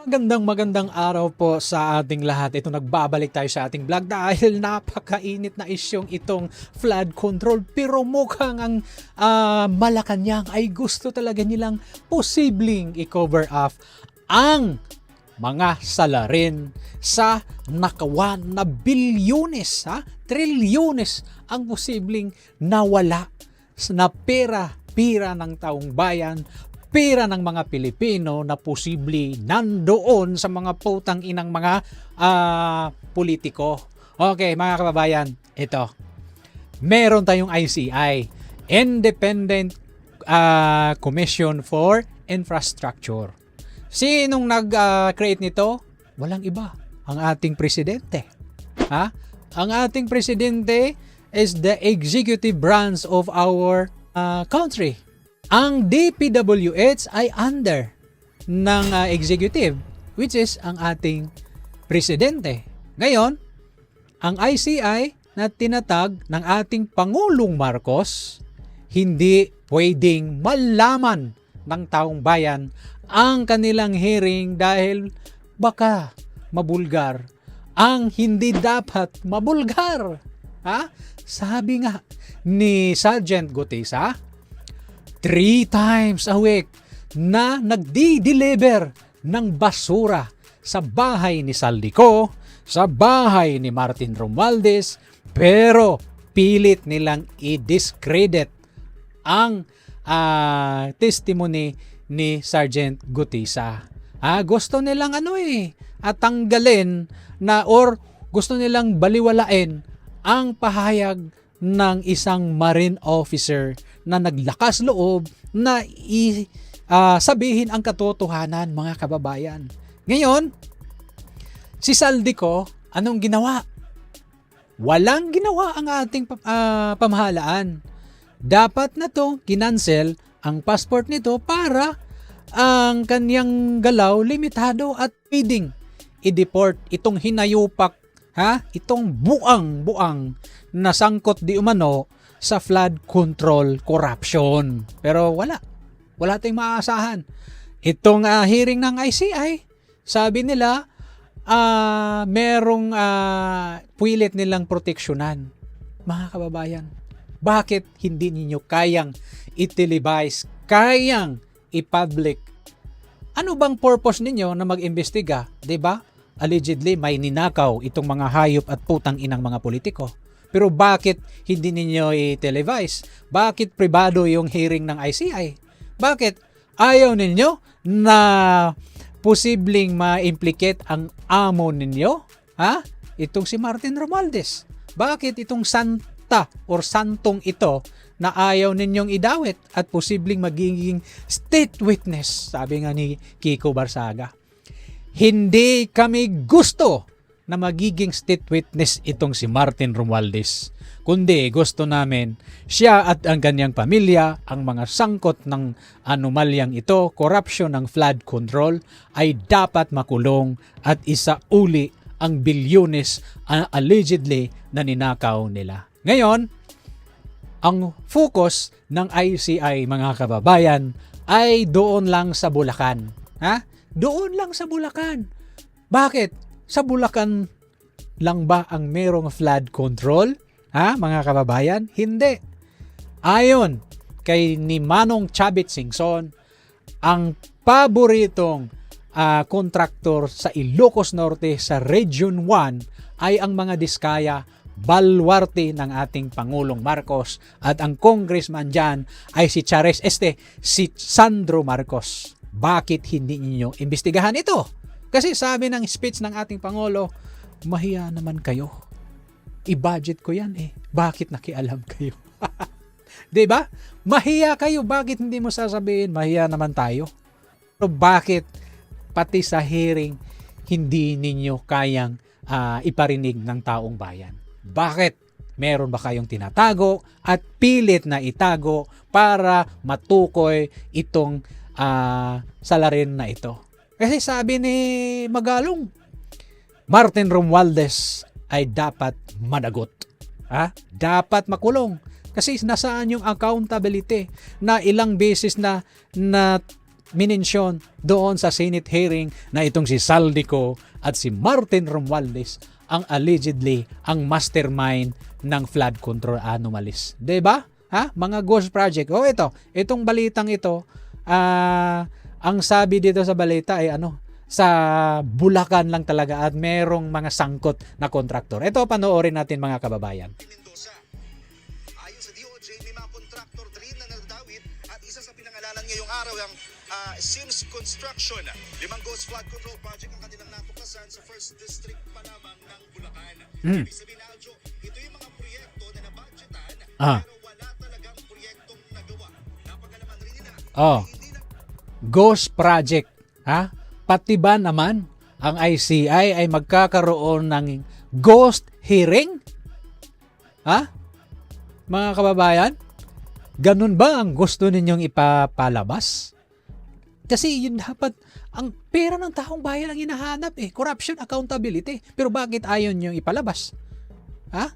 Magandang araw po sa ating lahat. Ito nagbabalik tayo sa ating vlog dahil napakainit na isyong itong flood control. Pero mukhang ang Malacanang ay gusto talaga nilang posibleng i-cover up ang mga salarin sa nakawan na bilyones, trilyones ang posibleng nawala na pera ng taong bayan, pera ng mga Pilipino na posible nandoon sa mga putang inang mga politiko. Okay, mga kababayan, ito. Meron tayong ICI, Independent Commission for Infrastructure. Sinong nag-create nito? Walang iba, ang ating presidente. Ang ating presidente is the executive branch of our country. Ang DPWH ay under ng executive, which is ang ating presidente. Ngayon, ang ICI na tinatag ng ating Pangulong Marcos, hindi pwedeng malaman ng taong bayan ang kanilang hearing dahil baka mabulgar. Ang hindi dapat mabulgar. Sabi nga ni Sergeant Gutesa, 3 times a week na nagdi-deliver ng basura sa bahay ni Saldico, sa bahay ni Martin Romualdez, pero pilit nilang i-discredit ang testimony ni Sergeant Gutesa. Gusto nilang tanggalin na or gusto nilang baliwalain ang pahayag ng isang marine officer na naglakas loob na sabihin ang katotohanan, mga kababayan. Ngayon, si Saldico, anong ginawa? Walang ginawa ang ating pamahalaan. Dapat na to kinansel ang passport nito para ang kanyang galaw limitado at pwedeng i-deport itong hinayupak, itong buang na sangkot di umano sa flood control corruption. Pero wala tayong maaasahan. Itong hearing ng ICI, sabi nila merong puwilit nilang proteksyonan. Mga kababayan, bakit hindi ninyo kayang i-televise, kayang i-public? Ano bang purpose ninyo na mag-imbestiga? 'Di ba? Allegedly may ninakaw itong mga hayop at putang inang mga politiko. Pero bakit hindi ninyo i-televise? Bakit pribado yung hearing ng ICI? Bakit ayaw ninyo na posibleng ma-implicate ang amo ninyo? Itong si Martin Romualdez. Bakit itong santa or santong ito na ayaw ninyong idawit at posibleng magiging state witness? Sabi nga ni Kiko Barsaga, hindi kami gusto na magiging state witness itong si Martin Romualdez, kundi gusto namin siya at ang kanyang pamilya, ang mga sangkot ng anomalyang ito, corruption ng flood control, ay dapat makulong at isauli ang bilyones allegedly na ninakaw nila. Ngayon, ang focus ng ICI, mga kababayan, ay doon lang sa Bulacan. Doon lang sa Bulacan. Bakit? Sa Bulacan lang ba ang merong flood control? Mga kababayan? Hindi. Ayon kay ni Manong Chavit Singson, ang paboritong kontraktor sa Ilocos Norte sa Region 1 ay ang mga diskaya, baluarte ng ating Pangulong Marcos, at ang congressman dyan ay si si Sandro Marcos. Bakit hindi niyo imbestigahan ito? Kasi sabi ng speech ng ating Pangulo, mahiya naman kayo. I-budget ko yan Bakit nakialam kayo? Diba? Mahiya kayo. Bakit hindi mo sasabihin, mahiya naman tayo? Pero bakit pati sa hearing hindi ninyo kayang iparinig ng taong bayan? Bakit? Meron ba kayong tinatago at pilit na itago para matukoy itong salarin na ito? Kasi sabi ni Magalong, Martin Romualdez ay dapat managot. Dapat makulong. Kasi nasaan yung accountability na ilang beses na minensyon doon sa Senate hearing na itong si Saldico at si Martin Romualdez ang allegedly ang mastermind ng flood control anomalies. 'Di ba? Ha? Mga ghost project. Oh, itong balitang ito, ang sabi dito sa balita ay sa Bulacan lang talaga at merong mga sangkot na kontraktor. Ito, panoorin natin mga kababayan. Ayon sa DOJ, may mga kontraktor rin na nadawit at isa sa pinangalanan ngayong araw ang Sims Construction. 5 ghost flood control project ang kanilang natuklasan sa 1st District pa lamang ng Bulacan. Ibig sabihin, Aljo, ito yung mga proyekto na nabudgetan pero wala talagang proyektong nagawa. Napagalaman rin nila. Ghost project. Ha? Pati ba naman ang ICI ay magkakaroon ng ghost hearing? Ha? Mga kababayan, ganun ba ang gusto ninyong ipapalabas? Kasi yun dapat, ang pera ng taong bayan ang hinahanap corruption, accountability. Pero bakit ayaw nyo ipalabas? Ha?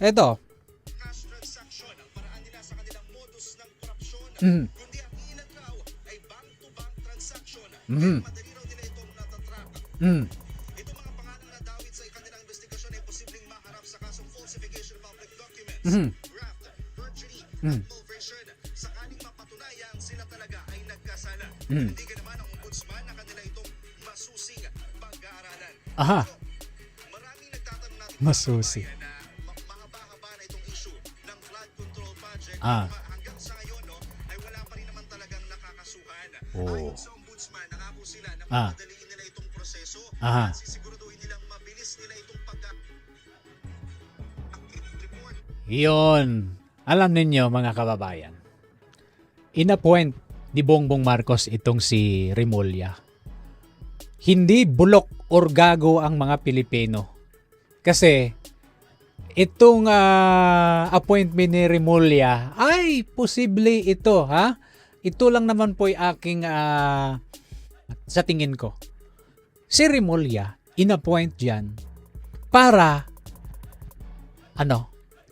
Eto. Cash transaction ang paraan nila sa kanilang modus ng korupsyon. Kundi ang ilan raw ay bank-to-bank transaction. Madali raw nila itong natatrack. Itong mga pangalang nadawit sa kanilang investigasyon ay posibleng maharap sa kasong falsification of public documents, graft, perjury, at malversion. Sakaling mapatunayang sila talaga ay nagkasala. Hindi ka naman ang ombudsman na kanila itong masusing pag-aaralan. Maraming nagtatanong natin Masusi. na mahaba-haba na itong issue ng flood control project. Hanggang sa ngayon, ay wala pa rin naman talagang nakakasuhan. Ayon sa ombudsman, nangako sila na mapadaliin nila itong proseso at sisiguraduhin nilang mabilis nila itong report. Yun. Alam ninyo mga kababayan, inappoint ni Bongbong Marcos itong si Remulla. Hindi bulok or gago ang mga Pilipino. Kasi itong appointment ni Remulla ay posible ito, ha? Ito lang naman po ay aking sa tingin ko. Si Remulla inappoint diyan para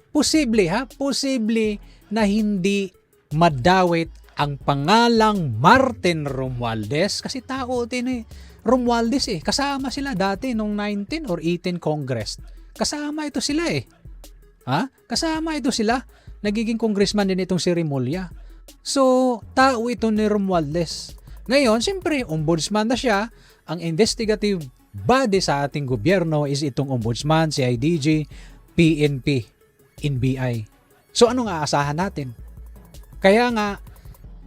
posible na hindi madawit ang pangalang Martin Romualdez kasi tao din Romualdez kasama sila dati nung 19 or 18 Congress. Kasama ito sila Kasama ito sila. Nagiging congressman din itong si Remulla. So, tao ito ni Romualdez. Ngayon, siyempre, ombudsman na siya. Ang investigative body sa ating gobyerno is itong ombudsman, CIDG, PNP, NBI. So, anong aasahan natin? Kaya nga,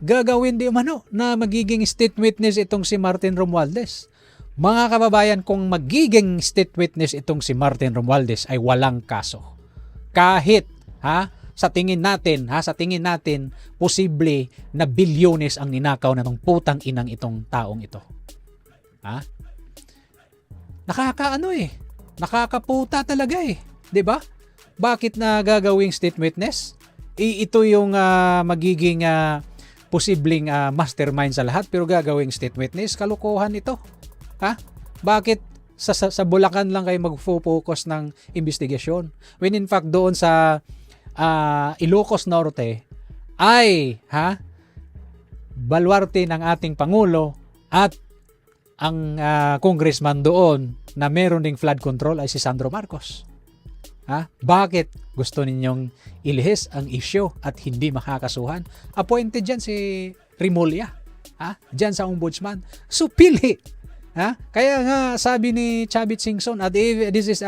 gagawin di umano na magiging state witness itong si Martin Romualdez. Mga kababayan, kung magiging state witness itong si Martin Romualdez ay walang kaso. Kahit sa tingin natin posible na bilyones ang ninakaw na ng putang inang itong taong ito. Nakakaputa talaga 'di ba? Bakit na gagawing state witness? Ito yung magiging posibleng mastermind sa lahat pero gagawing state witness, kalokohan ito. Bakit sa Bulacan lang kayo mag-focus ng investigasyon when in fact doon sa Ilocos Norte ay baluarte ng ating Pangulo at ang congressman doon na meron ding flood control ay si Sandro Marcos. Bakit gusto ninyong ilihis ang issue at hindi makakasuhan? Appointed dyan si Remulla, dyan sa ombudsman. So pili. Kaya nga sabi ni Chavit Singson, this is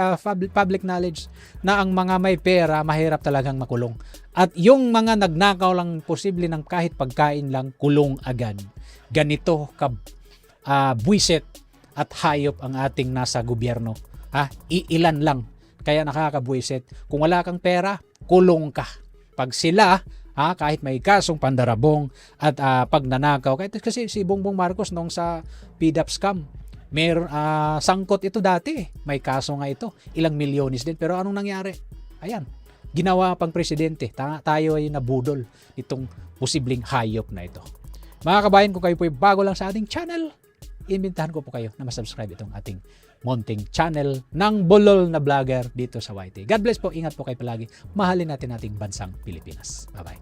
public knowledge na ang mga may pera mahirap talagang makulong. At yung mga nagnakaw lang posible ng kahit pagkain lang kulong agad. Ganito buwiset at hayop ang ating nasa gobyerno. Iilan lang. Kaya nakakabuwiset. Kung wala kang pera, kulong ka. Pag sila, kahit may kasong pandarabong at pag nanakaw, kahit kasi si Bongbong Marcos nung sa PDAP scam, meron sangkot ito dati. May kaso nga ito. Ilang milyones din. Pero anong nangyari? Ayan. Ginawa pang presidente. Tayo ay nabudol itong posibleng hayop na ito. Mga kabayan, kung kayo po ay bago lang sa ating channel, imbitahan ko po kayo na masubscribe itong ating munting channel ng bulol na vlogger dito sa YT. God bless po. Ingat po kayo palagi. Mahalin natin ating bansang Pilipinas. Bye-bye.